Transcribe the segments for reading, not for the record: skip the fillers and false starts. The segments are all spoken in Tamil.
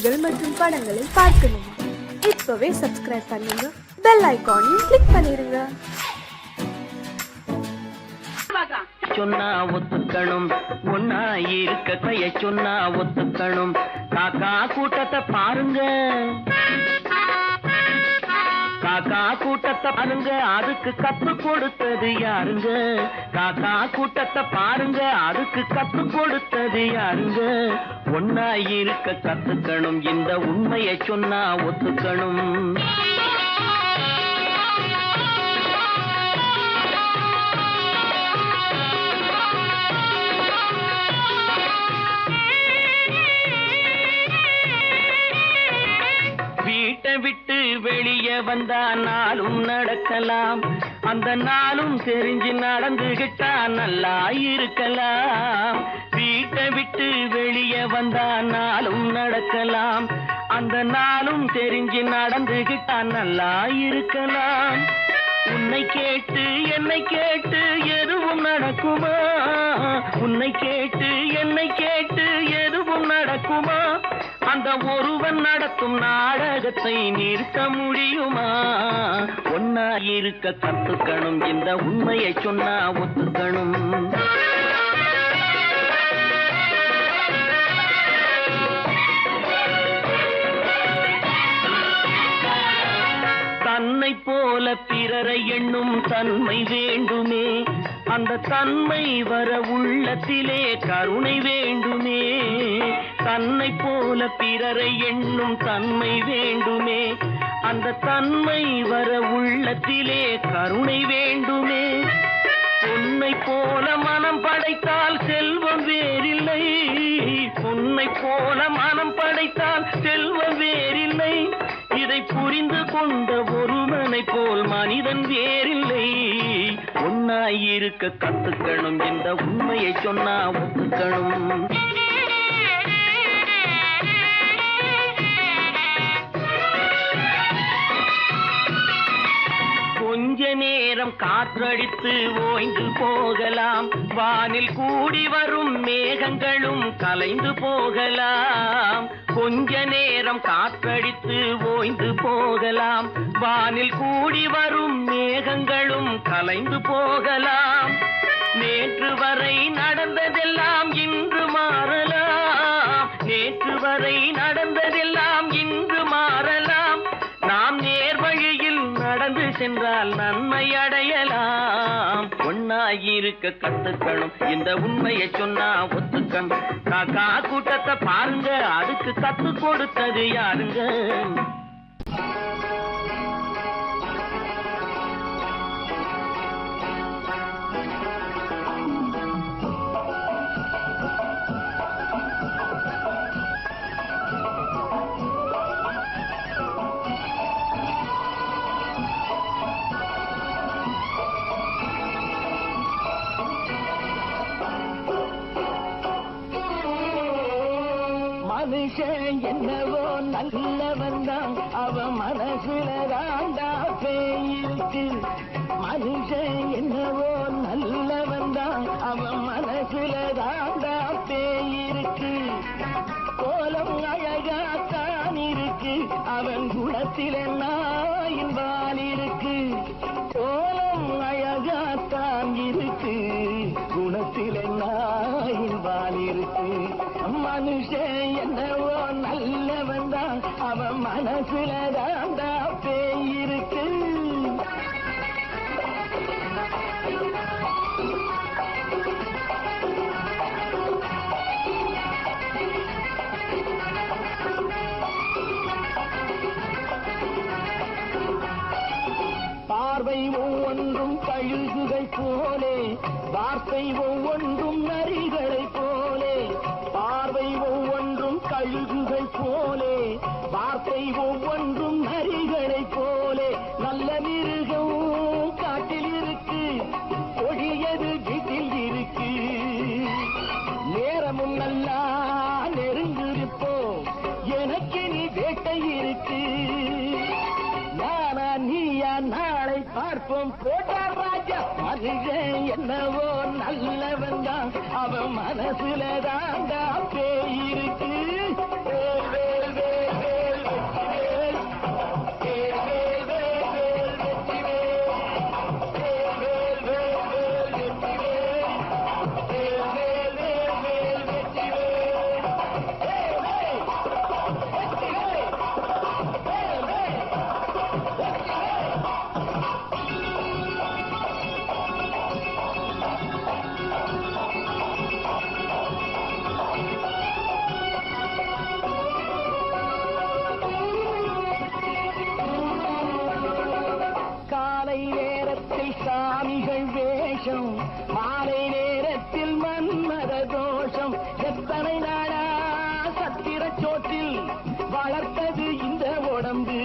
செய்திகள் மற்றும் படங்களை பார்க்கணுமா? இப்பவே சப்ஸ்கிரைப் பண்ணுங்க, பெல் ஐகானையும் கிளிக் பண்ணிருங்க. சொன்னா ஒத்துக்கணும், ஒன்னா இருக்க கைய சொன்னா ஒத்துக்கணும். காக்கா கூட்டத்தை பாருங்க, காக்கா கூட்டத்தை பாருங்க, அதுக்கு கத்து கொடுத்தது யாருங்க? காக்கா கூட்டத்தை பாருங்க, அதுக்கு கத்து கொடுத்தது யாருங்க? ஒன்னா இருக்க கத்துக்கணும், இந்த உண்மையை சொன்னா ஒத்துக்கணும். வீட்டை விட்டு வெளியே வந்தா நாளும் நடக்கலாம், அந்த நாளும் தெரிஞ்சு நடந்துகிட்டா நல்லா இருக்கலாம். வீட்டை விட்டு வெளியே வந்தா நாளும் நடக்கலாம், அந்த நாளும் தெரிஞ்சு நடந்துகிட்டா நல்லா இருக்கலாம். உன்னை கேட்டு என்னை கேட்டு எதுவும் நடக்குமா? உன்னை கேட்டு என்னை கேட்டு எதுவும் நடக்குமா? அந்த ஒருவன் நடத்தும் நாடகத்தை நிறுத்த முடியுமா? ஒன்னா இருக்க கத்துக்கணும், இந்த உண்மையை சொன்னா ஒத்துக்கணும். தன்னை போல பிறரை எண்ணும் தன்மை வேண்டுமே, அந்த தன்மை வர உள்ளத்திலே கருணை வேண்டுமே. தன்னை போல பிறரை எண்ணும் தன்மை வேண்டுமே, அந்த தன்மை வர உள்ளத்திலே கருணை வேண்டுமே. பொன்னை போல மனம் படைத்தால் செல்வம் வேறில்லை, பொன்னை போல மனம் படைத்தால் செல்வம் வேறில்லை. இதை புரிந்து கொண்ட ஒருவனை போல் மனிதன் வேறில்லை. ஒன்னாயிருக்க கத்துக்கணும், இந்த உண்மையை சொன்னா ஒத்துக்கணும். கொஞ்ச நேரம் காற்றடித்து ஓய்ந்து போகலாம், வானில் கூடி வரும் மேகங்களும் கலைந்து போகலாம். கொஞ்ச நேரம் காற்றடித்து ஓய்ந்து போகலாம், வானில் கூடி வரும் மேகங்களும் கலைந்து போகலாம். நேற்று வரை நடந்ததெல்லாம் இன்று மாறலாம், நேற்று வரை நடந்ததெல்லாம் இன்று மாறலாம். நாம் நேர்வழியில் நடந்து சென்றால் நன்மை அடையலாம். ஒன்னாயிருக்க கத்துக்கணும், இந்த உண்மையை சொன்னா ஒத்துக்கணும். காக்கா கூட்டத்தை பாருங்க, அதுக்கு கத்து கொடுத்தது யாருங்க? மனுஷன் என்னவோ நல்லவன் தான், அவன் மனசுல தாண்டா பேயிருக்கு. மனுஷன் என்னவோ நல்லவன் தான், அவன் மனசுல தாண்டா பேயிருக்கு. கோலம் அழகாத்தான் இருக்கு, அவன் குணத்தில நாயின் வால் இருக்கு. கோலம் அழகாத்தான் இருக்கு, குணத்தில நாயின் வால் இருக்கு. மனுஷன் என்னவோ நல்லவன் தான், அவன் மனசுல தாண்டா பேயிருக்கு. பார்வை ஒவ்வொன்றும் கழுகுகை போலே, வார்த்தை ஒவ்வொன்றும் நரிகளை போலே. பார்வை ஒவ்வொன்றும் கழுகுகை போலே, வார்த்தை ஒவ்வொன்றும் நரிகளை போலே. நல்ல மிருகம் காட்டில் இருக்கு, கொடியது வீட்டில் இருக்கு. நேரமும் நல்லா நெருங்கிருப்போம், எனக்கு நீ வேட்டை இருக்கு. நானா நீயா நாளை பார்ப்போம், போட்டார் ராஜா. மனுஷன் என்னவோ நல்லவன் தான், அவன் மனசுல தாண்டா பேயிருக்கு. சாமிகள் வேஷம் மாலை நேரத்தில் மன்மத தோஷம் எத்தனை நாடா சத்திர சோற்றில் வளர்த்தது இந்த உடம்பு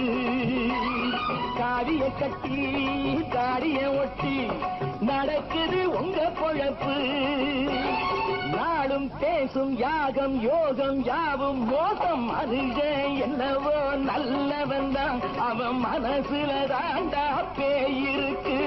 காவிய கட்டி தாடிய ஒட்டி நடக்குது உங்க பொழப்பு நாடும் பேசும் யாகம் யோகம் யாவும் மோசம் மனுஷன் என்னவோ நல்லவன் தான் அவன் மனசுல தாண்டா பேயிருக்கு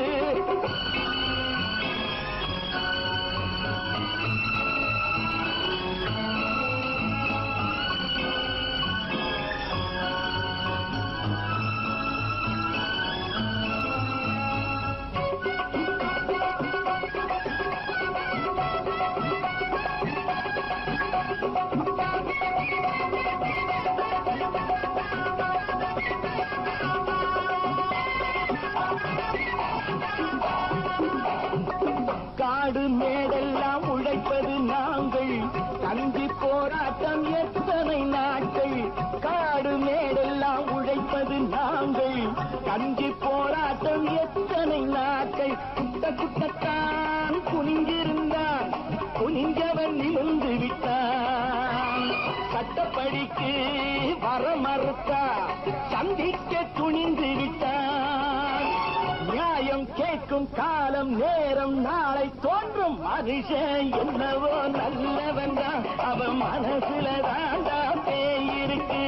காடு மேடெல்லாம் உழைப்பது நாங்கள் கஞ்சி போராட்டம் எத்தனை நாட்கள் காடு மேடெல்லாம் உழைப்பது நாங்கள் கஞ்சி போராட்டம் எத்தனை நாட்கள் குட்ட குட்டத்தான் குனிஞ்சிருந்தான் குனிஞ்சவன் நிமிர்ந்து விட்டான் சட்டப்படிக்கு வர மறுத்தா சந்திக்க துணிந்து விட்டான் நியாயம் கேட்கும் காலம் நேரம் நாளை தோன்றும் மனுஷன் என்னவோ நல்லவன் தான் அவன் மனசுல தாண்டா பேயிருக்கு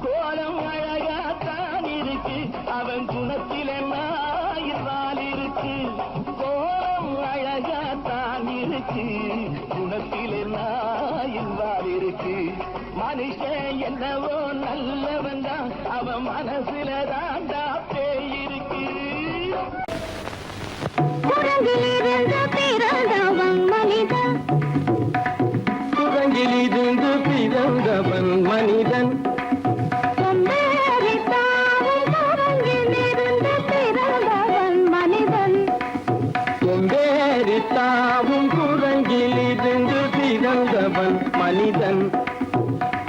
கோலம் அழகாத்தான் இருக்கு அவன் குணத்தில நாயிரால் இருக்கு கோலம் அழகாத்தான் இருக்கு குணத்தில நாயிரால் இருக்கு மனுஷன் என்னவோ நல்லவன் தான் அவன் மனசுல தாண்டா பேயிருக்கு குரங்கிலிருந்து பிறந்தவன் மனிதன் குரங்கிலிருந்து பிறந்தவன் மனிதன் கொம்பேறித்தாவும் குரங்கிலிருந்து பிறந்தவன் மனிதன் கொம்பேறித்தாவும் குரங்கிலிருந்து பிறந்தவன் மனிதன்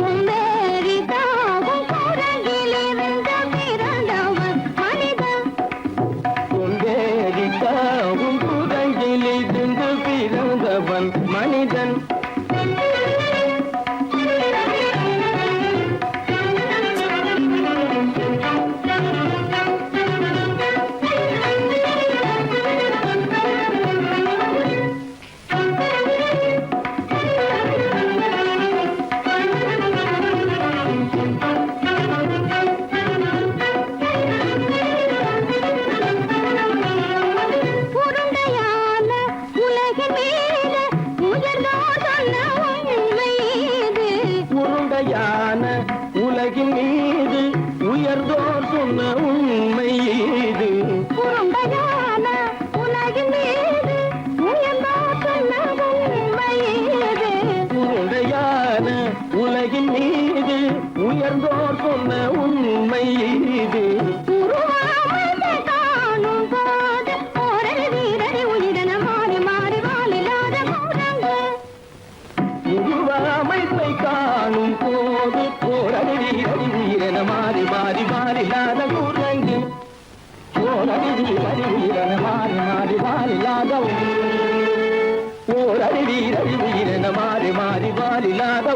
கொம்பேறித்தாவும் குரங்கிலிருந்து பிறந்தவன் மனிதன் கொம்பேறித்தாவும் குரங்கிலிருந்து பிறந்தவன் மனிதன் உருண்டையான உலகின் மீது உயர்ந்தோர் சொன்ன உண்மை இது உருண்டையான உலகின் மீது உயர்ந்தோர் சொன்ன உண்மை இது உருண்டையான உலகின் மீது உயர்ந்தோர் சொன்ன உண்மை இது உருண்டையான உலகின் மீது உயர்ந்தோர் சொன்ன உண்மை இது உருவாமையை காணும் போது ஒரு வீரரை உயிரென மாறி மாறி வாழில்லாத குரங்கு உருவமைப்பை காணும் போது போரடி வீரன மாறி மாறி மாறிலாத குரங்கு போரடி வீரன மாறி மாறி மாறிலாத போரடி வீரன மாறி மாறி மாறிலாத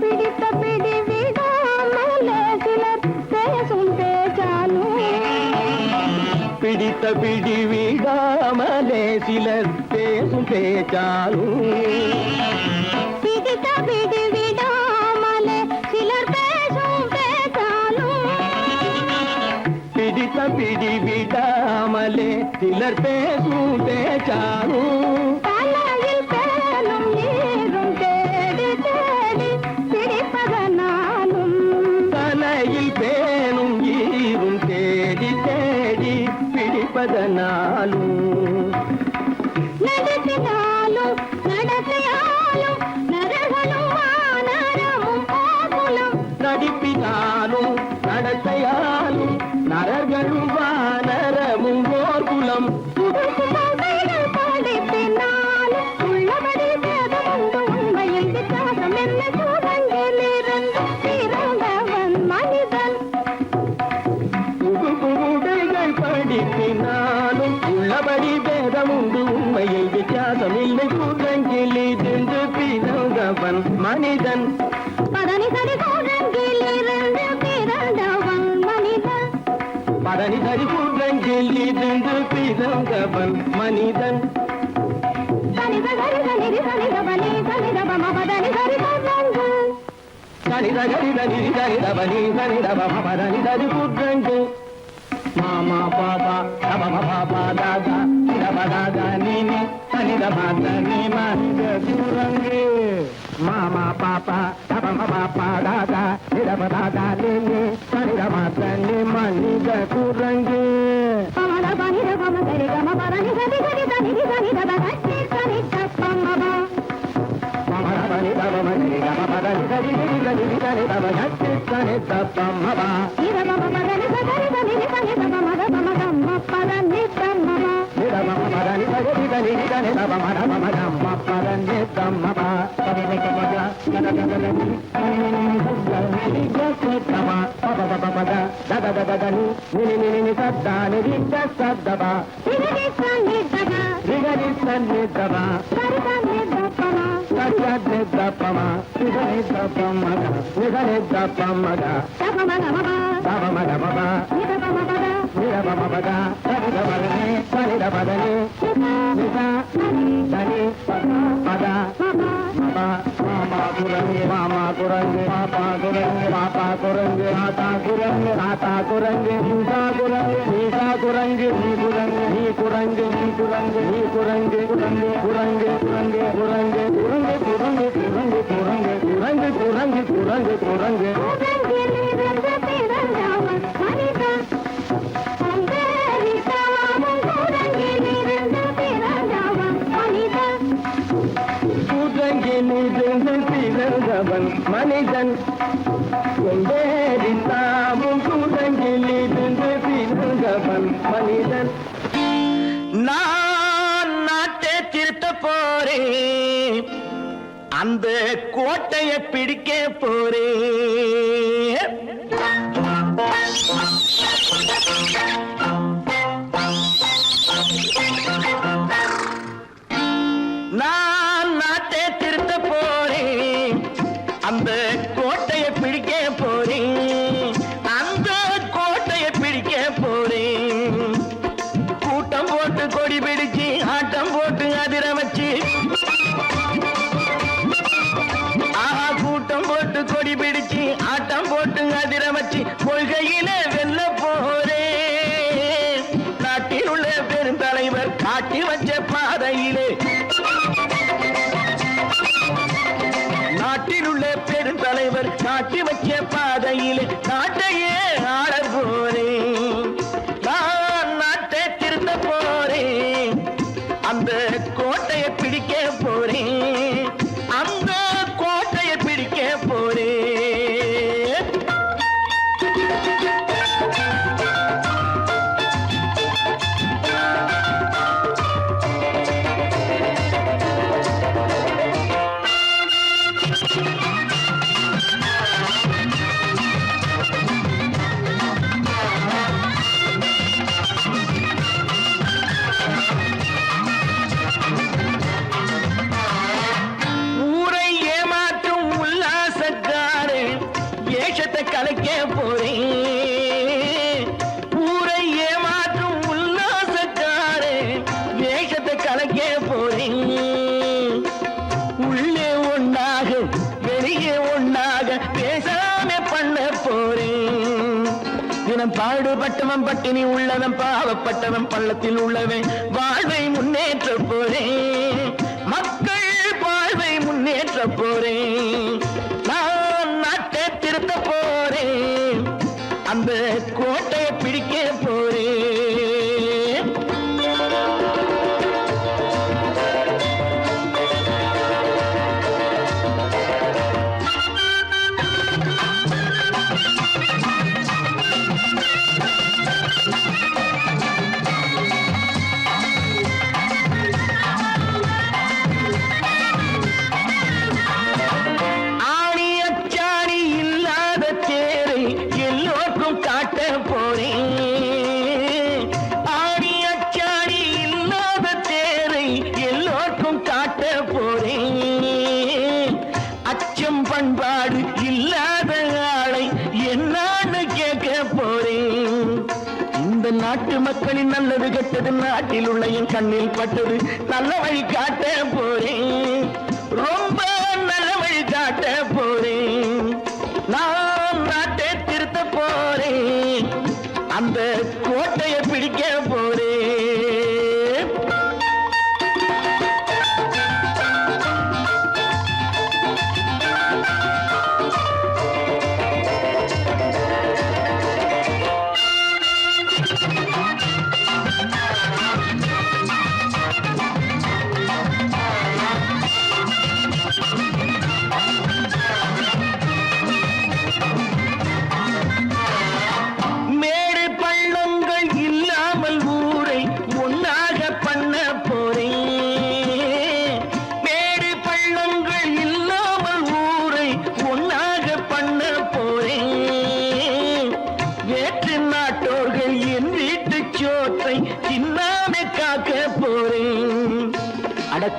பிடித்த பிடி விடாமலே சிலர் பேசும் பேச்சாலும் பிடித்த பிடி விடாமலே சிலர் பேசும் பேச்சாலும் பிடித்த பிடி விடாமலே சிலர் பேசும் பேச்சாலும் பிடித்த பிடி விடாமலே சிலர் பேசும் பேச்சாலும் தலையில் பேனும் நீரும் தேடி தேடி பிடிப்பதனாலும் தலையில் பேணும் ஈரும் தேடி தேடி பிடிப்பதனாலும் நடத்தினாலும் நடத்தையாலும் நரகளும் வானரமும் போகுலும் நடிப்பினாலும் நடத்தையாலும் நரர்களும் வானரமும் ஓர் குலம் புதுசு பாதைகள் படிப்பினாலும் உள்ளபடி பின்னாலும் உள்ளபடி பேதம் உண்டு உண்மையில் வித்தியாசம் இல்லை கூட்டங்கிலிருந்து பிறந்தவன் மனிதன் பதனி சரி கூட்டங்கிலிருந்து பிறந்தவன் மனிதன் பதனி சரி கூட்டங்கிலிருந்து பிறந்தவன் மனிதன் சனித சரி சனிதி சனிதபனி சனிதபம பதனி சரி கூட்டங்கு சனித சரித நிதி சரிதபனி சனிதபம பதனி சரி கூட்டங்கு மாமா பாபா தபம பாபா தாதா சிதப தாதா நீனி சனித பாதா நீ மனித குரங்கு மாமா பாப்பா தபம பாப்பா தாதா சிதப தாதா நீனி சனித பாதா நீ மனித குரங்கு பமத பனித பம சரி கம பதனி சரி சரி சனிதி சனிதப சரி சரி தப்பமப பமத பனி தபம சரி கம பதனி சரி சரி சனிதி சனிதப சரி சரி தப்பமப இதபம பதனி சரி சனிதி சனிதப மத பம கம்ம பதனி தம்மப நிதபம பதனி சரி சரி சனிதப மத பம கம்ம பதனி தம்மப பதனி கமக நதததனி நினி ஜசதம பபபபபத ததததனி நினி சத்தானி ஜசதப திகதி சனிதப ரிகதி சன்னிதப சரி சனிதபம சத்யத்னி தப்பம நிதனி தப்பமக நிதனி தப்பமக தபம கமப தபம கமப நிதபம பத நிதபமபத சனிதபதனி சனிதபதனி நித தனி பத மாமா குரங்கு மாமா குரங்கு பாப்பா குரங்கு பாப்பா குரங்கு ஆத்தா குரங்கு ஆத்தா குரங்கு நீசா குரங்கு நீசா குரங்கு நீ குரங்கு நீ குரங்கு நீ குரங்கு நீ குரங்கு குரங்கு குரங்கு குரங்கு குரங்கு குரங்கு குரங்கு குரங்கு குரங்கு குரங்கு குரங்கு குரங்கு குரங்கு கூட்டங்கிலிருந்து பிறந்தவன் மனிதன் கூட்டங்கிலிருந்து பிறந்தவன் மனிதன் கூட்டங்கிலிருந்து பிறந்தவன் மனிதன் கொண்டேறித்தாவும் கூட்டங்கிலிருந்து பிறந்தவன் மனிதன் நான் நாட்டை திருத்த போறேன் அந்த கோட்டையை பிடிக்க போறேன் நான் நாட்டை திருத்த போறேன் அந்த கோட்டையை பிடிக்க போறேன் அந்த கோட்டையை பிடிக்க போறேன் கூட்டம் போட்டு கொடி பிடிச்சு ஆட்டம் போட்டு அதிர வச்சு ஆஹா கூட்டம் போட்டு கொடி பிடிச்சு ஆட்டம் போட்டு அதிர வச்சு கொள்கையில வெல்ல போறேன் நாட்டில் உள்ள பெருந்தலைவர் காட்டி வச்ச பாதையிலே நாட்டில் உள்ள பெருந்தலைவர் காட்டி வச்ச பாதையிலே நாட்டையே ஆள போறேன் நான் நாட்டை திருத்த போறேன் அந்த கோட்டையை பிடிக்க போறேன் அந்த கோட்டையை பிடிக்க போறேன் ஊரை ஏமாற்றும் உல்லாசக்காரே ஏஷத்தை கலைக்க போறேன் ஊரை ஏமாற்றும் உல்லாசக்காரே வேஷத்தை கலைக்க போறேன் உள்ளே ஒண்ணாக வெளியே ஒண்ணாக பேசாம பண்ண போறேன் தினம் பாடுபட்டவன் பட்டினி உள்ளவன் பாவப்பட்டவன் பள்ளத்தில் உள்ளவன் வாழ்வை முன்னேற்ற போறேன் மக்கள் வாழ்வை முன்னேற்ற போறேன் நான் நாட்டை திருத்த போறேன் அந்த கோட்டையை பிடிக்க போறேன் ஆணி அச்சாணி இல்லாத தேரை எல்லோருக்கும் காட்ட போறேன் நாட்டு மக்களின் நல்லது கெட்டது நாட்டில் உள்ள என் கண்ணில் பட்டது நல்ல வழி காட்ட போறேன் ரொம்ப நல்ல வழி காட்ட போறேன் நான் நாட்டை திருத்த போறேன் அந்த கோட்டையை பிடிக்க போறேன்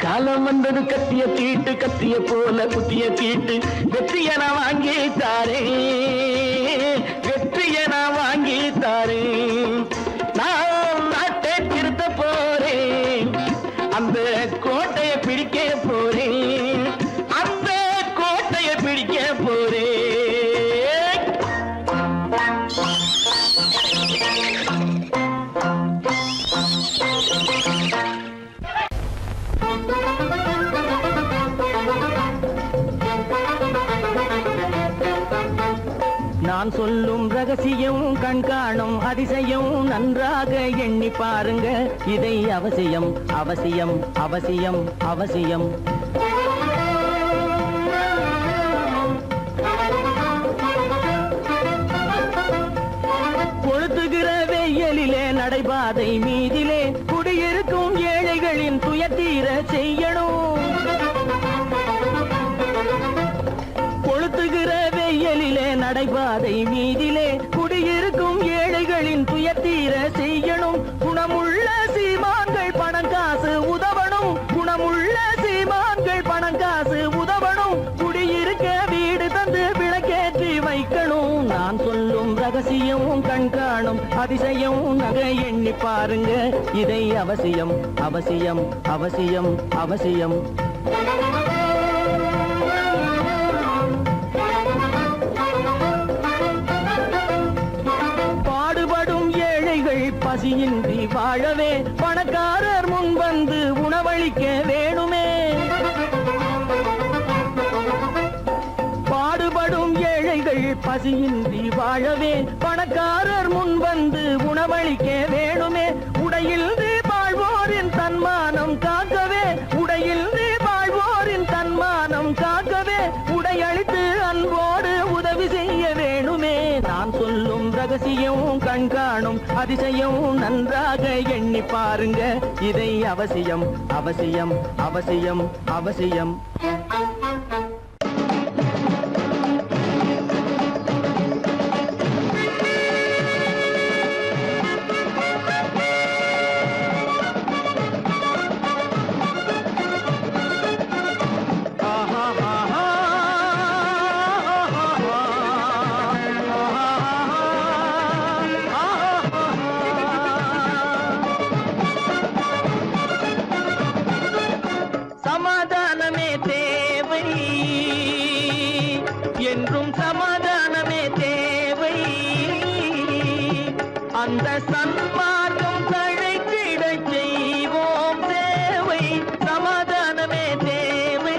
காலம் வந்தது கத்திய தீட்டு கத்திய போல குத்திய தீட்டு வெற்றிய நான் வாங்கி தாரேன் வெற்றிய நான் வாங்கி தாரேன் நான் நாட்டை திருத்த போறேன் அந்த கோட்டையை பிடிக்க போறேன் அந்த கோட்டையை பிடிக்க போறேன் நான் சொல்லும் ரகசியம் கண்காணும் அதிசயம் நன்றாக எண்ணி பாருங்க இதை அவசியம் அவசியம் அவசியம் அவசியம் கொளுத்துகிற வெயிலிலே நடைபாதை மீதிலே குடியிருக்கும் ஏழைகளின் துயத்தீர செய்யணும் கொளுத்துகிற வெயிலிலே நடைபாதை மீதிலே குடியிருக்கும் ஏழைகளின் துயத்தீர செய்யணும் குணமுள்ள சீமான்கள் பணம் காசு உதவணும் குணமுள்ள சீமான்கள் பணம் காசு உதவணும் குடியிருக்க வீடு தந்து விளக்கேற்றி வைக்கணும் நான் சொல்லும் ரகசியம் கண்காணும் அதிசயம் நகை எண்ணி பாருங்க இதை அவசியம் அவசியம் அவசியம் அவசியம் பசியின்றி வாழவே பணக்காரர் முன் வந்து உணவளிக்க வேணுமே பாடுபடும் ஏழைகள் பசியின்றி வாழவே பணக்காரர் முன் வந்து உணவளிக்க வேணுமே உடையில் வாழ்வோரின் தன்மானம் காக்கவே உடையில் வாழ்வோரின் தன்மானம் காக்கவே உடையளித்து அன்போடு உதவி செய்ய வேணுமே நான் சொல்லும் ரகசியம் கண்காணும் அதிசயம் நன்றாக எண்ணி பாருங்க இதை அவசியம் அவசியம் அவசியம் அவசியம் என்றும் சமாதானமே தேவை அந்த சன்மார்க்கம் தழைத்திடச் செய்வோம் தேவை சமாதானமே தேவை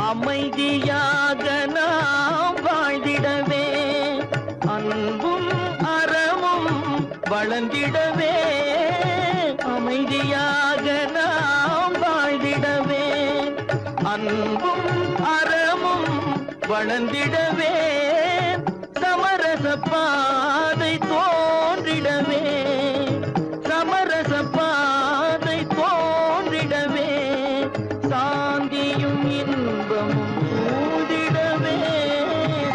அமைதியாக நாம் வாழ்ந்திடவே அன்பும் அறமும் வளர்ந்திடவே அமைதியாக நாம் வாழ்ந்திடவே அன்பும் அறமும் வளர்ந்திடவே சமரச பாதை தோன்றிடவே சமரச பாதை தோன்றிடவே சாந்தியும் இன்பமும் சூழ்ந்திடவே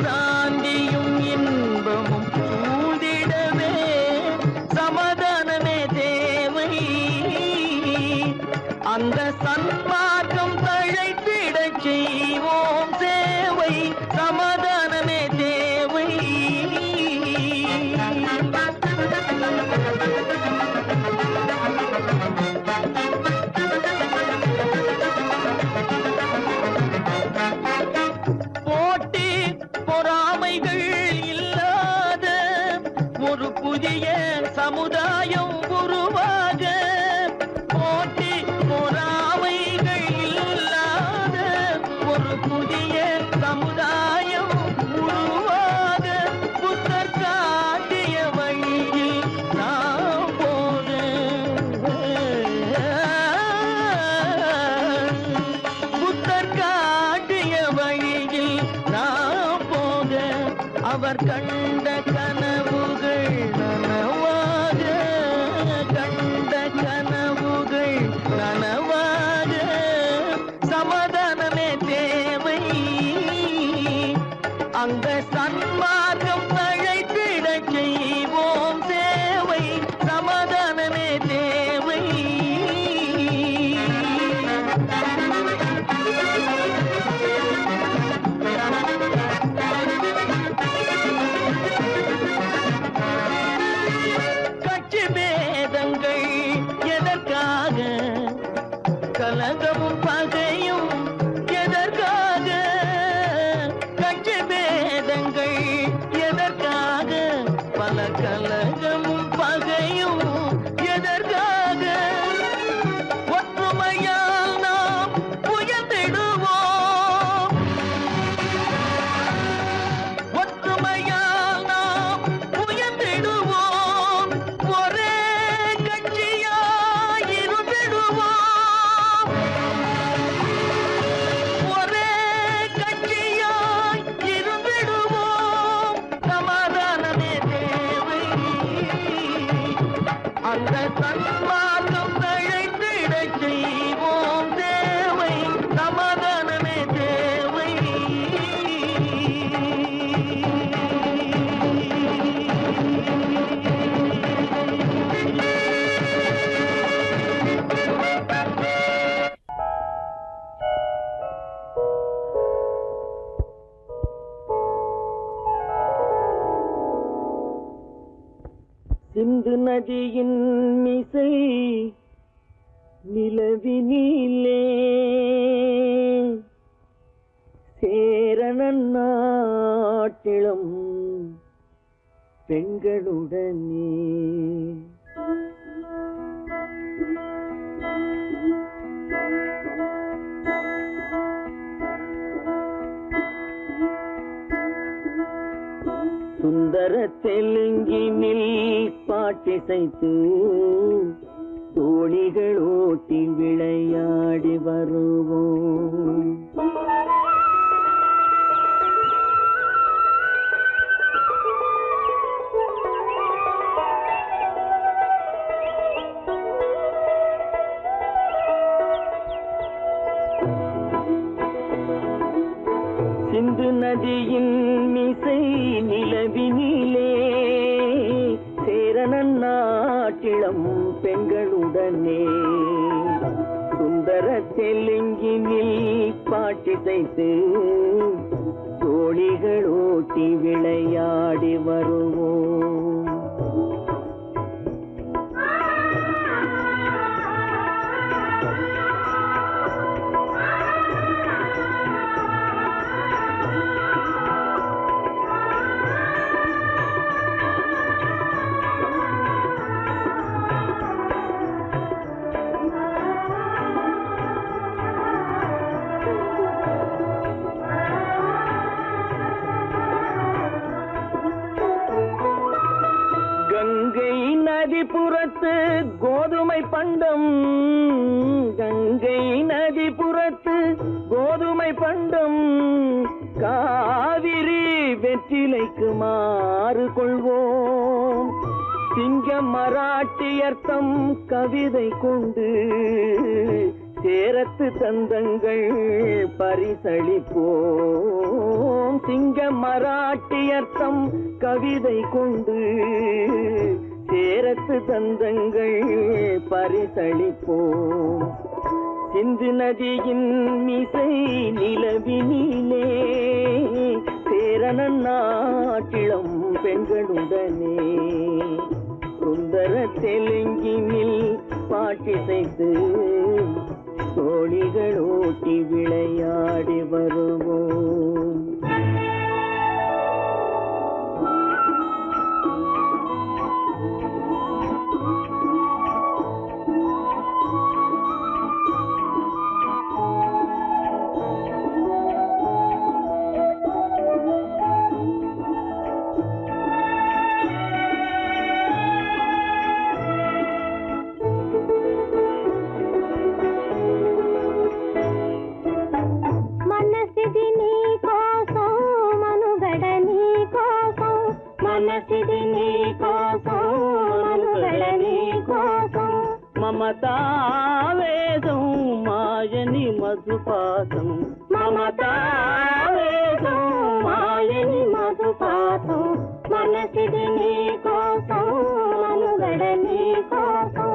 சாந்தியும் இன்பமும் சூழ்ந்திடவே சமாதானமே தேவை அந்த சன்மார்க்கம் தழைத்திடச் செய்வோம் சேவை, சமாதானமே தேவை. போட்டி பொறாமைகள் இல்லாத ஒரு புதிய சமுதாயம் உருவாக, போட்டி பொறாமைகள் இல்லாத ஒரு புதிய சமுதாயம் உருவாக, புத்தர் காட்டிய வழியில் நாம் போக, புத்தர் காட்டிய வழியில் நாம் போக, அவர் கண்ட கனவுகள் நனவாக, கண்ட கனவுகள் நனவாக, சமாதானமே தேவை. அங்க சன்மார்க்கம் தழைத்திடச் செய்வோம் சேவை, சமாதானமே தேவை. கட்சி பேதங்கள் எதற்காக, கலகமும் பகையும் எதற்காக, கட்சி பேதங்கள் எதற்காக, பல கலகமும் பகையும் எதற்காக, ஒற்றுமையால் நாம் உயர்ந்திடுவோம், ஒற்றுமையால் நாம் உயர்ந்திடுவோம், ஒரே கட்சியாய் இருந்திடுவோம், ஒரே கட்சியாய் இருந்திடுவோம், சமாதானமே தேவை. அந்த சன்மார்க்கம் தழைத்திடச் செய்வோம் தேவை, சமாதானமே தேவை. சிந்து நதியின் மிசை நிலவினிலே சேரணன் நாட்டிளம் பெண்களுடனே சுந்தர தெலுங்கினில் பாட்டிசைத்து தோணிகள் ஓட்டி விளையாடி வருவோம். சிந்து நதியின் மிசை நிலவினிலே சேரணன் நாட்டிளம் பெண்களுடனே சுந்தர தெலுங்கினில் பாட்டிசைத்து தோணிகள் ஓட்டி விளையாடி வருவோம். கங்கை நதிபுறத்து கோதுமை பண்டம், கங்கை நதிபுறத்து கோதுமை பண்டம், காவிரி வெற்றிலைக்கு மாறு கொள்வோம். சிங்க மராட்டியர்த்தம் கவிதை கொண்டு சேரத்து தந்தங்கள் பரிசளிப்போம். சிங்க மராட்டியர்த்தம் கவிதை கொண்டு சேரத்து தந்தங்கள் பரிசளிப்போம். சிந்து நதியின் மிசை நிலவினிலே சேரண நாட்டிளம் பெண்களுடனே சுந்தர தெலுங்கினில் பாட்டிசைத்து தோழிகள் ஓட்டி விளையாடி வருவோம். మమతావేదం మాయని మధుపాతం మమతావేదం మాయని మధుపాతం మనసిది నీ కోసం మనుగడ నీ కోసం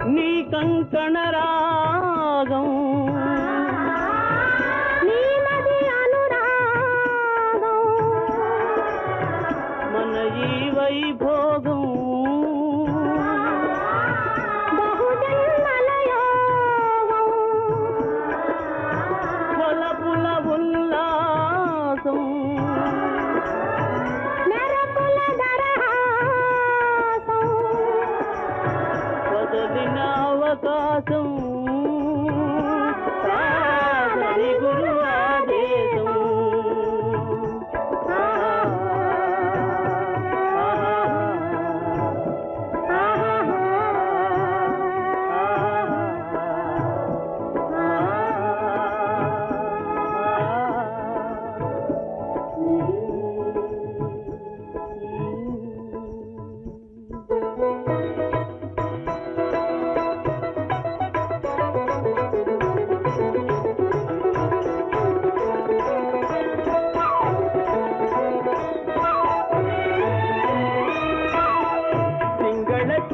నీ కంకణ రాగం వైభోగం బహుజన్మలయోగం కొలపుల ఉల్లాసం మెరపుల దరహాసం వదలిన అవకాశం సాగని గురు ఆదేశం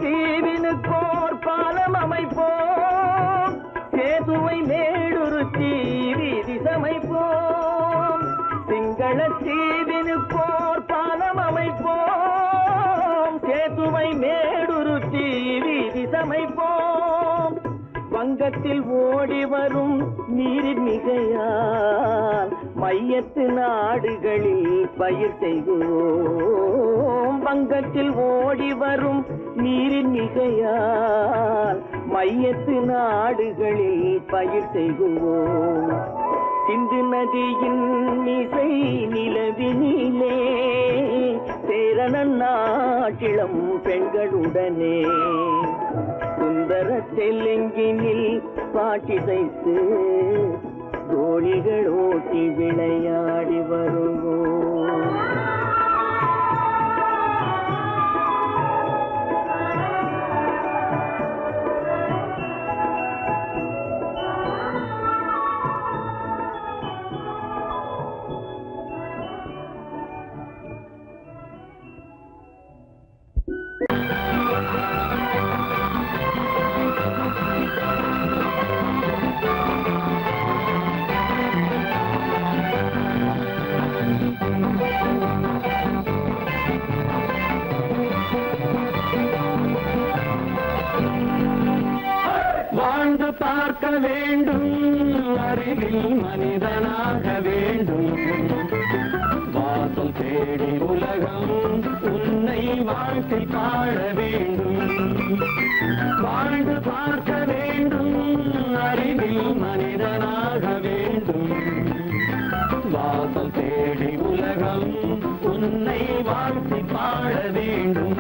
தீவினுக்கோர் பாலம் அமைப்போம் சேதுவை மேடுருத்தி வீதி சமைப்போம் சிங்கள தீவினுக்கோர் பாலம் அமைப்போம் சேதுவை மேடுருத்தி வீதி சமைப்போம் வங்கத்தில் ஓடி வரும் நீரின் மிகையால் மையத்து நாடுகளில் பயிர் செய்வோம் வங்கத்தில் ஓடி வரும் நீரின் மிகையால் மையத்து நாடுகளில் பயிர் செய்வோம் சிந்து நதியின் இசை நிலவினிலே சேரண நாட்டிளம் பெண்களுடனே சுந்தர தெலுங்கினில் பாட்டிசைத்து தோழிகள் ஓட்டி விளையாடி வருவோம். வாழ்ந்து பார்க்க வேண்டும் அறிவில் மனிதனாக வேண்டும் வாசல் தேடி உலகம் உன்னை வாழ்க்கை பாட வேண்டும் வாழ்ந்து பார்க்க வேண்டும் அறிவில் மனிதனாக வேண்டும் வாசல் தேடி உலகம் உன்னை வாழ்க்கை பாட வேண்டும்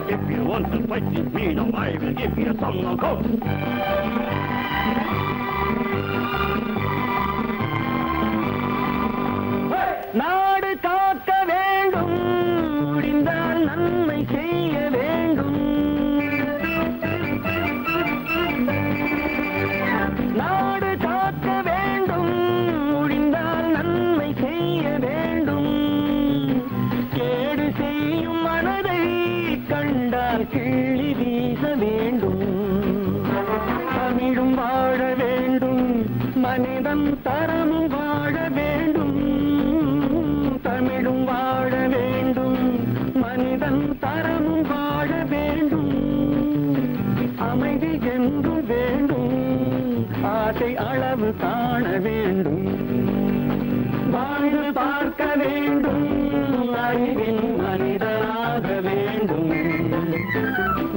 If you want to fight with me, now I will give you a song of hope. நாடு காக்க வேண்டும் செய்ய வேண்டும். நாடு காக்க வேண்டும், முடிந்தால் நன்மை செய்ய வேண்டும். கேடு செய்யும் மனதை கண்டால் கிள்ளி வீச வேண்டும். தமிழும் வாழ வேண்டும், மனிதன் தரமும் வாழ வேண்டும். தமிழும் வாழ வேண்டும், மனிதன் தரமும் வாழ வேண்டும். அமைதி என்று வேண்டும், ஆசை அளவு காண வேண்டும். வாழ்ந்து பார்க்க வேண்டும், அறிவின் மனிதனாக வேண்டும்.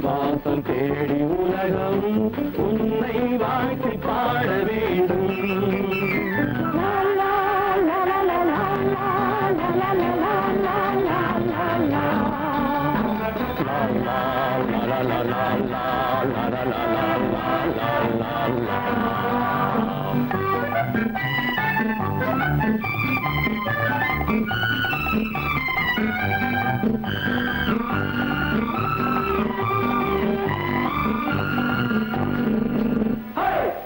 வாசம் தேடி உலகம் உன்னை வாழ்த்தி பாட வேண்டும்.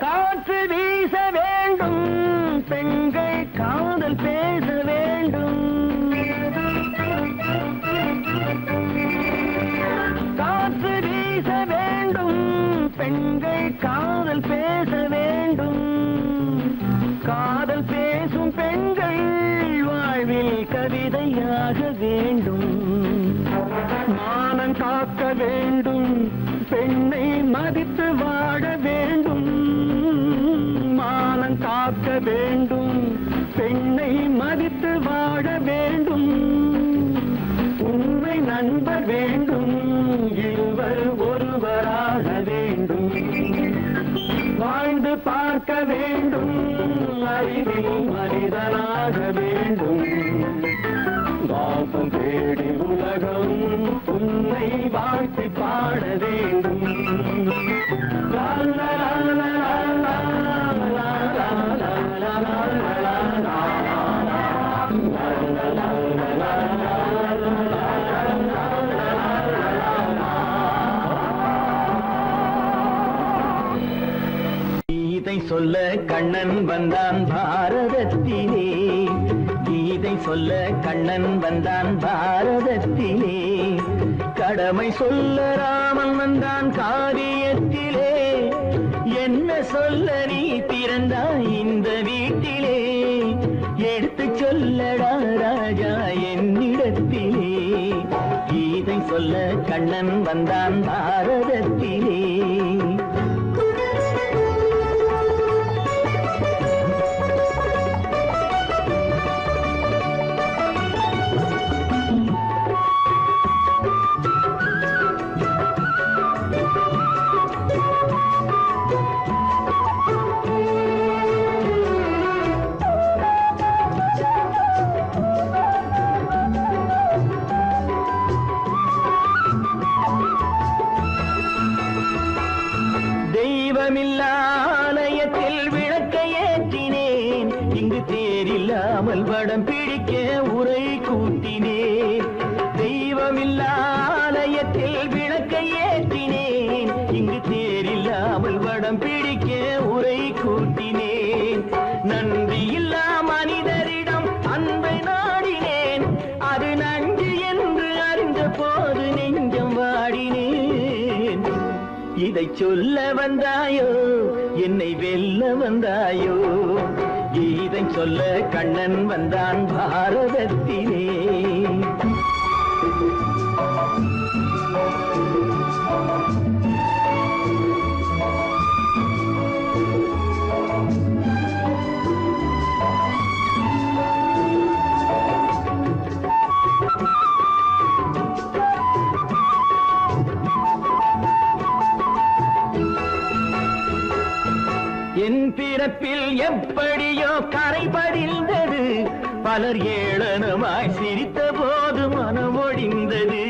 காற்று வீச வேண்டும், பெண்கள் காதல் பேச வேண்டும். காற்று வீச வேண்டும், பெண்கள் காதல் பேச வேண்டும். காதல் பேசும் பெண்கள் வாழ்வில் கவிதையாக வேண்டும். மானம் காக்க வேண்டும், பெண்ணை மதித்து வாழ வேண்டும். மானம் காக்க வேண்டும், பெண்ணை மதித்து வாழ வேண்டும். உண்மை நண்பர் வேண்டும், இருவர் ஒருவராக வேண்டும். வாழ்ந்து பார்க்க வேண்டும், அறிவில் மனிதனாக வேண்டும். வாசம் தேடி உலகம் உன்னை வாழ்த்தி பாட வேண்டும். லா லா லா லா லா லா லா லா லா லா. கீதை சொல்ல கண்ணன் வந்தான் பாரதத்திலே. கீதை சொல்ல கண்ணன் வந்தான் பாரதத்திலே. கடமை சொல்ல ராமன் வந்தான் காரியத்திலே. என்ன சொல்ல நீ பிறந்தாய் இந்த வீட்டிலே. எடுத்து சொல்லடா ராஜா என்னிடத்திலே. கீதை சொல்ல கண்ணன் வந்தான் பாரதத்திலே. ஆலயத்தில் விளக்கை ஏற்றினேன். இங்கு தேரில்லாமல் வடம் பிடிக்க உரை கூட்டினேன். தெய்வமில்லா ஆலயத்தில் விளக்கை ஏற்றினேன். இங்கு தேரில்லாமல் வடம் பிடிக்க உரை கூட்டினேன். நன்றியில்லா மனிதரிடம் அன்பை நாடினேன். அது நன்றி என்று அறிந்த போது நெஞ்சம் வாடினேன். இதை சொல்ல வந்தாயோ, என்னை வெல்ல வந்தாயோ. கீதை சொல்ல கண்ணன் வந்தான் பாரதத்திலே. என் பிறப்பில் எப்படியோ கரை படிந்தது. பலர் ஏளனமாய் சிரித்த போது மனம் ஒடிந்தது.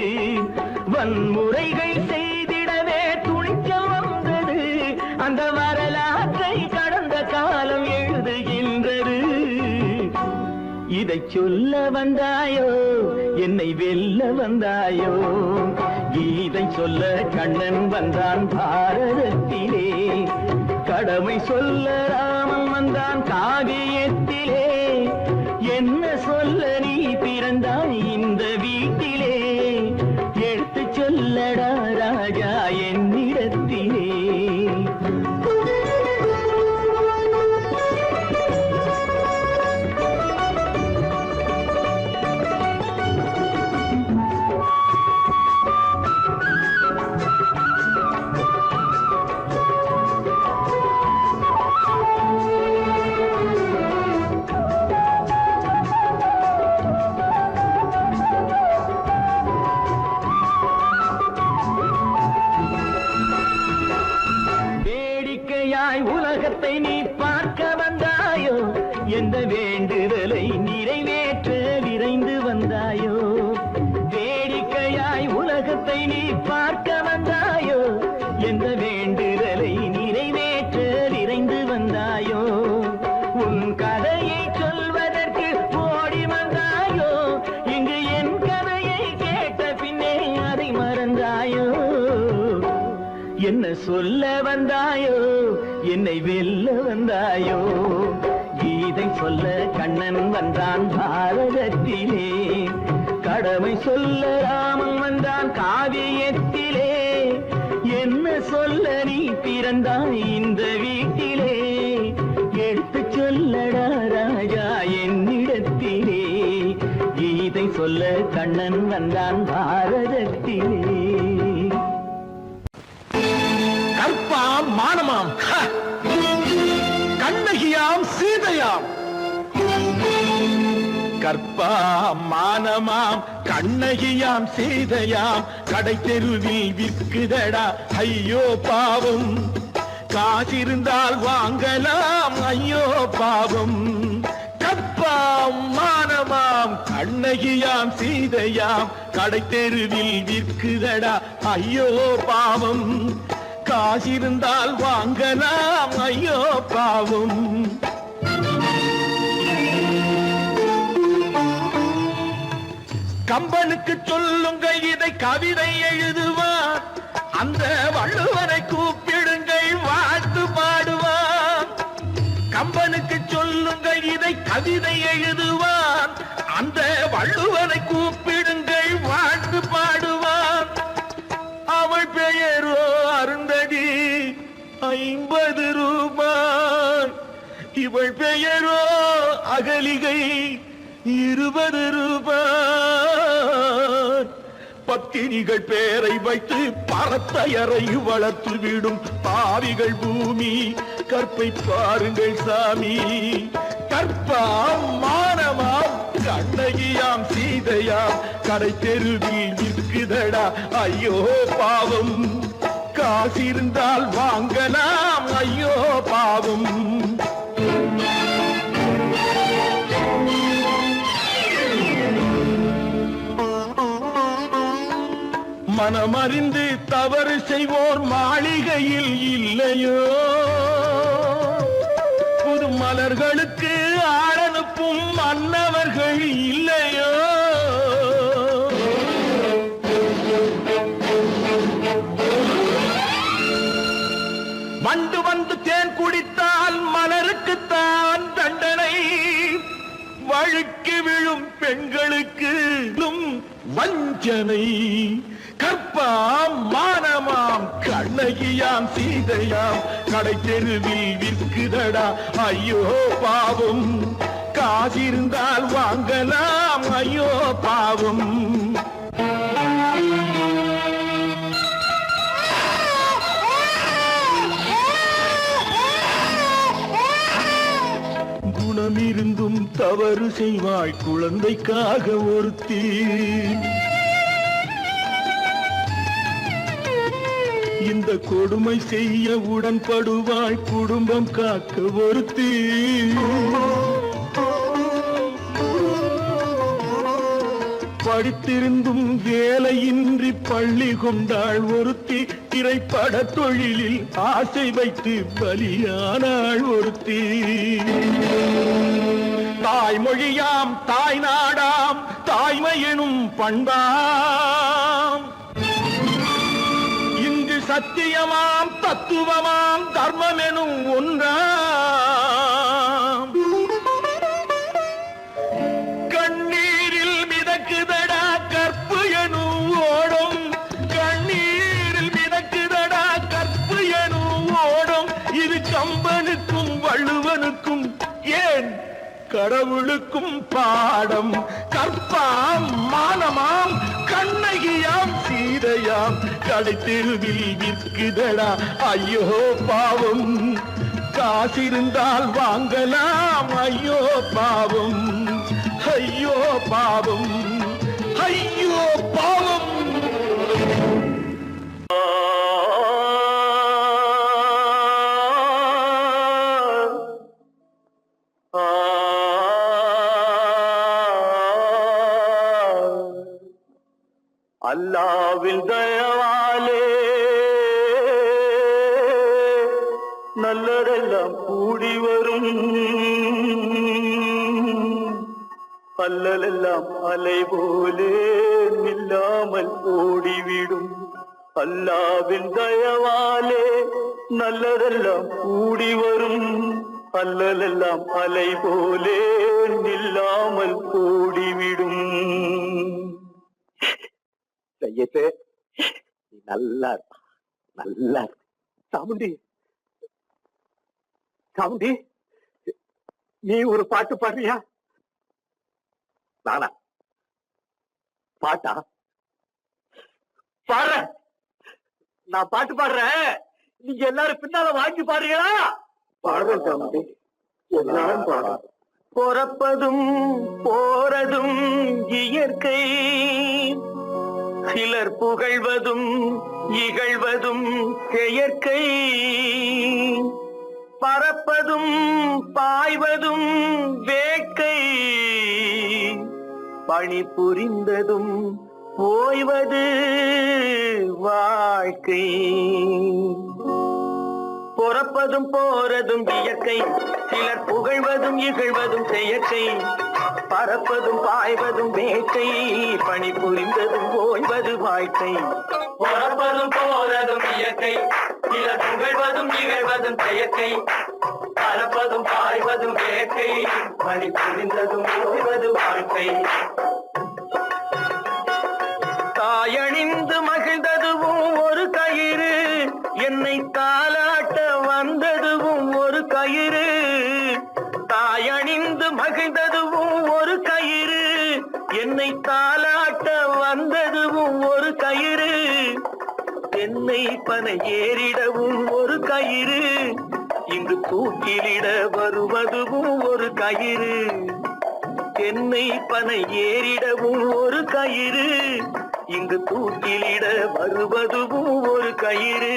வன்முறைகள் செய்திடவே துணிச்சல் வந்தது. அந்த வரலாற்றை கடந்த காலம் எழுதுகின்றது. இதை சொல்ல வந்தாயோ, என்னை வெல்ல வந்தாயோ கீதை சொல்ல கண்ணன் வந்தான் பாரதத்திலே கடமை சொல்ல ராமன் வந்தான் காவியத்திலே என்ன சொல்ல நீ பிறந்தாய் இந்த வீட்டிலே எடுத்து சொல்லடா ராஜா என்னிடத்திலே உலகத்தை நீ பார்க்க வந்தாயோ எந்த வேண்டுதலை நிறைவேற்ற விரைந்து வந்தாயோ வேடிக்கையாய் உலகத்தை நீ பார்க்க வந்தாயோ எந்த வேண்டுதலை நிறைவேற்ற விரைந்து வந்தாயோ உன் கதையை சொல்வதற்கு ஓடி வந்தாயோ இங்கு என் கதையை கேட்ட பின்னே அதை மறந்தாயோ என்ன சொல்ல வந்தாயோ என்னை வெல்ல வந்தாயோ கீதை சொல்ல கண்ணன் வந்தான் பாரதத்திலே கடமை சொல்ல ராமன் வந்தான் காவியத்திலே என்ன சொல்ல நீ பிறந்தாய் இந்த வீட்டிலே எடுத்து சொல்லடா ராஜா என்னிடத்திலே கீதை சொல்ல கண்ணன் வந்தான் பாரதத்திலே கற்பாம் மானமாம் கண்ணகியாம் சீதையாம் கற்பாம் மானமாம் கண்ணகியாம் சீதையாம் கடை தெருவில் விற்குதடா ஐயோ பாவம் காசிருந்தால் வாங்கலாம் ஐயோ பாவம் கற்பாம் மானமாம் கண்ணகியாம் சீதையாம் கடை தெருவில் விற்குதடா ஐயோ பாவம் காசிருந்தால் வாங்கலாம் ஐயோ பாவம் கம்பனுக்கு சொல்லுங்கள் இதை கவிதை எழுதுவார் அந்த வள்ளுவரை கூப்பிடுங்கள் வாழ்த்து பாடுவார் கம்பனுக்கு சொல்லுங்கள் இதை கவிதை எழுதுவார் அந்த வள்ளுவரை கூப்பிடுங்கள் வாழ்த்து பாடுவார் அவள் பெயரோ அருந்ததி 50 ரூபாய் இவள் பெயரோ அகலிகை 20 ரூபாய் பத்தினிகள் பேரை வைத்து பரத்தையறை வளர்த்து விடும் பாவிகள் பூமி கற்பை பாருங்கள் சாமி கற்பாம் மானமாம் கண்ணகியாம் சீதையாம் கடை தெருவில் விற்குதடா ஐயோ பாவம் காசிருந்தால் வாங்கலாம் ஐயோ பாவம் மனமறிந்து தவறு செய்வோர் மாளிகையில் இல்லையோ புது மலர்களுக்கு ஆளனுப்பும் மன்னவர்கள் இல்லையோ வண்டு வந்து தேன் குடித்தால் மலருக்குத்தான் தண்டனை வழுக்கி விழும் பெண்களுக்கு வஞ்சனை கற்பாம் மானமாம் கண்ணகியாம் சீதையாம் கடை தெருவில் விற்குதடா ஐயோ பாவம் காசிருந்தால் வாங்கலாம் ஐயோ பாவம் குணமிருந்தும் தவறு செய்வாய் குழந்தைக்காக ஒருத்தி இந்த கொடுமை செய்ய உடன்படுவாய் குடும்பம் காக்க ஒருத்தி படித்திருந்தும் வேலையின்றி பள்ளி கொண்டாள் ஒருத்தி திரைப்பட தொழிலில் ஆசை வைத்து பலியானாள் ஒருத்தி தாய்மொழியாம் தாய் நாடாம் தாய்மையெனும் பண்பாம் இங்கு சத்தியமாம் தத்துவமாம் தர்மமெனும் ஒன்றாம் கண்ணீரில் மிதக்குதடா கற்பு எனும் ஓடும் கண்ணீரில் மிதக்குதடா கற்பு எனும் ஓடும் இது கம்பனுக்கும் வள்ளுவனுக்கும் ஏன் கடவுளுக்கும் பாடம் கற்பாம் மானமாம் கண்ணகியாம் சீதையாம் கடைத்தெருவில் விற்குதடா ஐயோ பாவம் காசிருந்தால் வாங்கலாம் ஐயோ பாவம் ஐயோ பாவம் ஐயோ பாவம் அல்லாவின் தயவாலே நல்லதெல்லாம் கூடி வரும் அல்லலெல்லாம் அலை போலே நில்லாமல் ஓடிவிடும் அல்லாவின் தயவாலே நல்லதெல்லாம் கூடி வரும் அல்லலெல்லாம் அலை போலே நில்லாமல் ஓடிவிடும். செய்யத்தே நீ நல்லா நல்லா சாமுண்டி சாமுண்டி நீ ஒரு பாட்டு பாடுறியா? நானா பாட்டா பாடுற? நான் பாட்டு பாடுறேன், நீங்க எல்லாரும் பின்னால வாங்கி பாடுறீங்களா? பாடுறேன் சாமுண்டி, எல்லாரும் பாடுற. பிறப்பதும் போறதும் இயற்கை, சிலர் புகழ்வதும் இகழ்வதும் செயற்கை, பறப்பதும் பாய்வதும் வேட்கை, பணி புரிந்ததும் ஓய்வது வாழ்க்கை. பிறப்பதும் போறதும் இயற்கை, சிலர் புகழ்வதும் இகழ்வதும் செயற்கை, பறப்பதும் பாய்வதும் வேட்கை, பணி புரிந்ததும் ஓய்வது வாழ்க்கை. பிறப்பதும் போறதும் இயற்கை, சிலர் புகழ்வதும் இகழ்வதும் செயற்கை, பறப்பதும் பாய்வதும் வேட்கை, பணி புரிந்ததும் ஓய்வது வாழ்க்கை. தாயணிந்து மகிழ்ந்ததுவும் ஒரு கயிறு, என்னை தாலாட்ட வந்ததுவும் ஒரு கயிறு. தாயணிந்து மகிழ்ந்ததுவும் ஒரு கயிறு, என்னை தாலாட்ட வந்ததுவும் ஒரு கயிறு. என்னை பனை ஏறிடவும் ஒரு கயிறு, இங்கு தூக்கிலிட வருவதுவும் ஒரு கயிறு. என்னை பனை ஏறிடவும் ஒரு கயிறு, இங்கு தூக்கிலிட வருவதுவும் ஒரு கயிறு.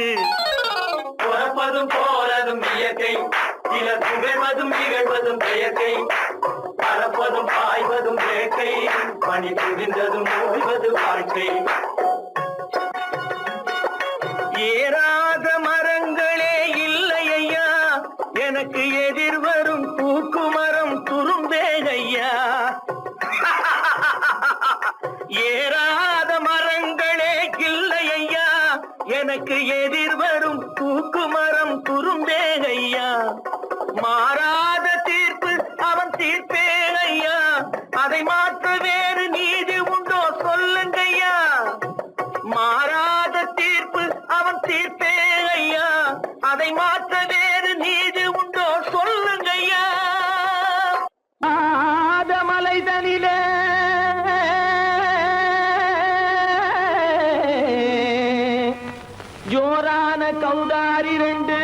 பிறப்பதும் போறதும் இயற்கை, சிலர் புகழ்வதும் இகழ்வதும் செயற்கை, பறப்பதும் பாய்வதும் வேட்கை, பணி புரிந்ததும் ஓய்வது வாழ்க்கை. ஏறாத மரங்களே இல்லை ஐயா, எனக்கு எதிர் வரும் பூக்குமரம் துரும்பே ஐயா. ஏறாத மரங்களே இல்லை ஐயா, எனக்கு எதிர் வரும் பூக்குமரம் துரும்பே ஐயா. மாறாத தீர்ப்பு அவன் தீர்ப்பே ஐயா, அதை மாற்ற வேறு நீதி உண்டோ சொல்லுங்கய்யா. மாறாத தீர்ப்பு அவன் தீர்ப்பே ஐயா, அதை மாற்ற வேறு நீதி உண்டோ சொல்லுங்கய்யா. ஆதமலைதனிலே ஜோரான கௌதாரி ரெண்டு,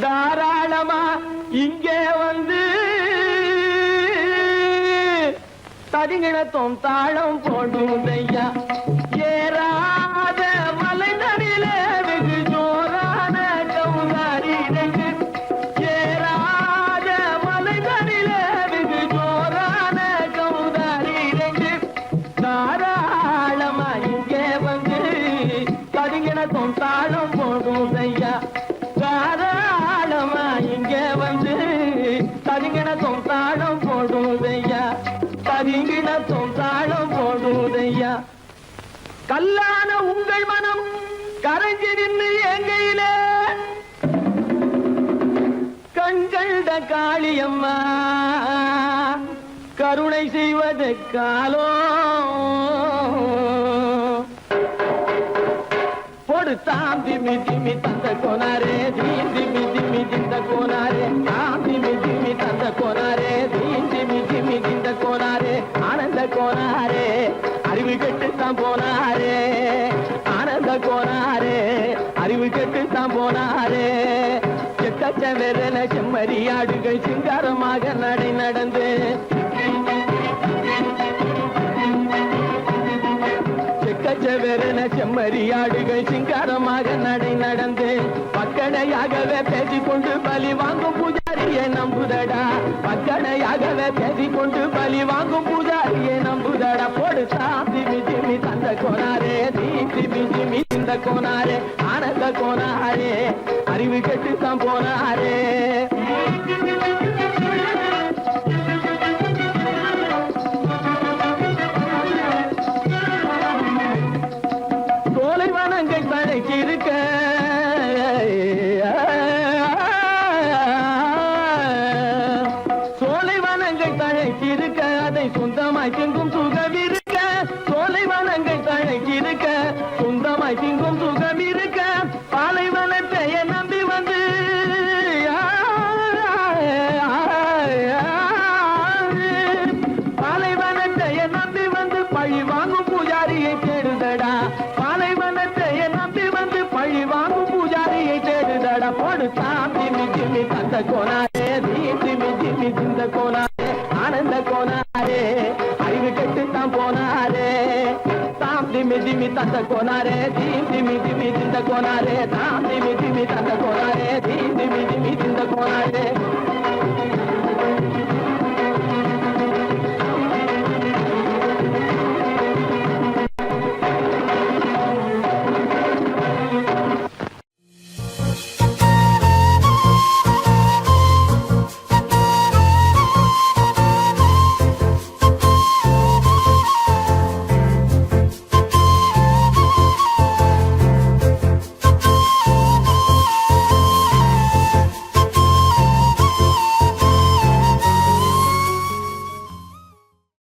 தாராளமா இங்கே வந்து தடிங்கிணத்தும் தாளம் போடுதையா. ஏறாத மலைதனிலே வெகு ஜோரான கௌதாரி ரெண்டு, ஏறாத மலைதனிலே வெகு ஜோரான கௌதாரி ரெண்டு, தாராளமா இங்கே வந்து நின்று எங்கையில கண்கண்ட காளியம்மா கருணை செய்வது காலோ பொடுத்தாம் திமி திமி தந்த கோனாரே தீம் திமி திமி திந்த கோனாரே தாம் திமி திமி தந்த கோனாரே தீம் திமி திமி திந்த கோனாரே ஆனந்த கோனாரே அறிவு கெட்டுத்தான் போனாரே ஆனந்த கோனாரே அறிவு கெட்டுத்தான் போனாரே செக்கச்ச வெறன செம்மறியாடுகள் சிங்காரமாக நடை நடந்து செக்கச்சவெறன செம்மறியாடுகள் சிங்காரமாக நடை நடந்து பக்கடையாகவே பேசிக்கொண்டு பலி வாங்கும் பூஜாரியை நம்புதடா பக்கடையாகவே பேசிக்கொண்டு பலி வாங்கும் பூஜாரியை நம்புதடா போடு திமி திமி தந்த கோனாரே திமி திமி இந்த கோனாரே ஆனந்த கோனாரே அறிவு கெட்டுத்தான் போனாரே இருக்க சோலைவனங்கள் தழைத்திருக்க அதை சொந்தமாய் திங்கும் சுகம் இருக்க சோலைவனங்கள் தழைத்திருக்க சொந்தமாய் திங்கும் சுகம் இருக்க பாலைவனத்தை நம்பி வந்து பாலைவனத்தை நம்பி வந்து பழி வாங்கும் பூஜாரியை தேடுதடா திமி திமி தந்த கோனாரே திமி திமி திந்த கோனாரே ஆனந்த கோனாரே அறிவு கெட்டுத்தான் போனாரே தாம் திமி திமி தந்த கோனாரே திமி திமி திந்த கோனாரே தாம் திமி திமி தந்த கோனாரே திமி திமி திந்த கோனாரே